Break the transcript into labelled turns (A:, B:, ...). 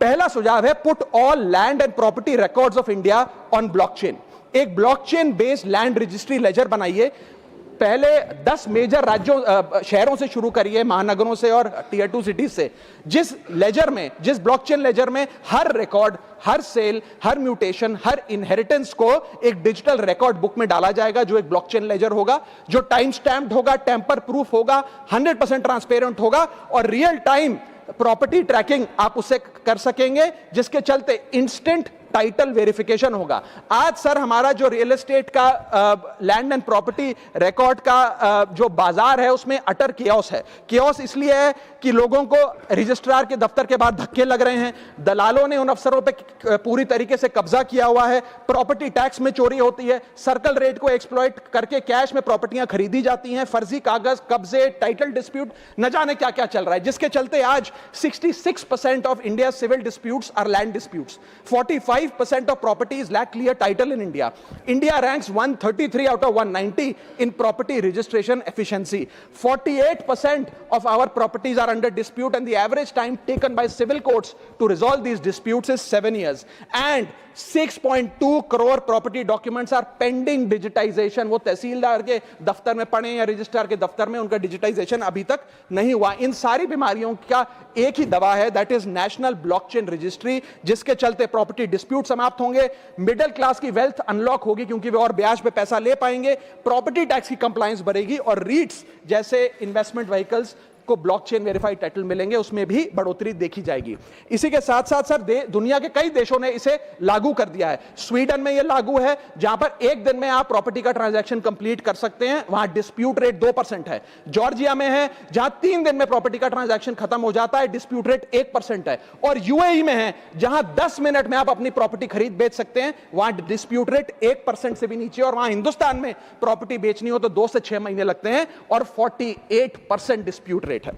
A: पहला सुझाव है put all land and property records of India on blockchain. एक blockchain based land registry ledger बनाइए। पहले 10 मेजर राज्यों शहरों से शुरू करिए, महानगरों से और टीयर 2 सिटीज से, जिस ब्लॉकचेन लेजर में हर रिकॉर्ड, हर सेल, हर म्यूटेशन, हर इनहेरिटेंस को एक डिजिटल रिकॉर्ड बुक में डाला जाएगा, जो एक ब्लॉकचेन लेजर होगा, जो टाइम स्टैम्प्ड होगा, टेम्पर प्रूफ होगा, 100% ट्रांसपेरेंट होगा और रियल टाइम प्रॉपर्टी ट्रैकिंग आप उससे कर सकेंगे, जिसके चलते इंस्टेंट टाइटल वेरिफिकेशन होगा। आज सर हमारा जो रियल एस्टेट का लैंड एंड प्रॉपर्टी रिकॉर्ड का जो बाजार है उसमें अटर कियोस है। कियोस इसलिए है कि लोगों को रजिस्ट्रार के दफ्तर के बाहर धक्के लग रहे हैं, दलालों ने उन अफसरों पे पूरी तरीके से कब्जा किया हुआ है, प्रॉपर्टी टैक्स में चोरी होती है, सर्कल रेट को एक्सप्लॉइट करके कैश में प्रॉपर्टियां खरीदी जाती हैं, फर्जी कागज, कब्जे, टाइटल डिस्प्यूट, न जाने क्या क्या चल रहा है, जिसके चलते आज 66% of India civil disputes are land disputes. 45% of properties lack clear title in India. India ranks 133 out of 190 in property registration efficiency. 48% of our properties are under dispute and the average time taken by civil courts to resolve these disputes is 7 years. And 6.2 crore property documents are pending digitization. वो तहसीलदार के दफ्तर में पड़े या registrar के दफ्तर में, उनका डिजिटाइजेशन अभी तक नहीं हुआ। इन सारी बीमारियों का एक ही दवा है, that is national blockchain registry, जिसके चलते प्रॉपर्टी डिस्प्यूट समाप्त होंगे, मिडिल क्लास की वेल्थ अनलॉक होगी क्योंकि वे और ब्याज पे पैसा ले पाएंगे, प्रॉपर्टी टैक्स की कंप्लायंस बढ़ेगी और रीट्स जैसे इन्वेस्टमेंट व्हीकल्स को ब्लॉकचेन वेरीफाइड टाइटल मिलेंगे, उसमें भी बढ़ोतरी देखी जाएगी। इसी के साथ साथ सर दुनिया के कई देशों ने इसे लागू कर दिया है। स्वीडन में यह लागू है, जहां पर एक दिन में आप प्रॉपर्टी का ट्रांजैक्शन कंप्लीट कर सकते हैं, वहां डिस्प्यूट रेट 2% है। जॉर्जिया में है, जहां 3 दिन में प्रॉपर्टी का ट्रांजैक्शन खत्म हो जाता है, डिस्प्यूट रेट 1% है। और यूएई में है, जहां 10 मिनट में आप अपनी प्रॉपर्टी खरीद बेच सकते हैं, वहां डिस्प्यूट रेट 1% से भी नीचे। और वहां हिंदुस्तान में प्रॉपर्टी बेचनी हो तो 2 से 6 महीने लगते हैं और 48% डिस्प्यूट रेट है।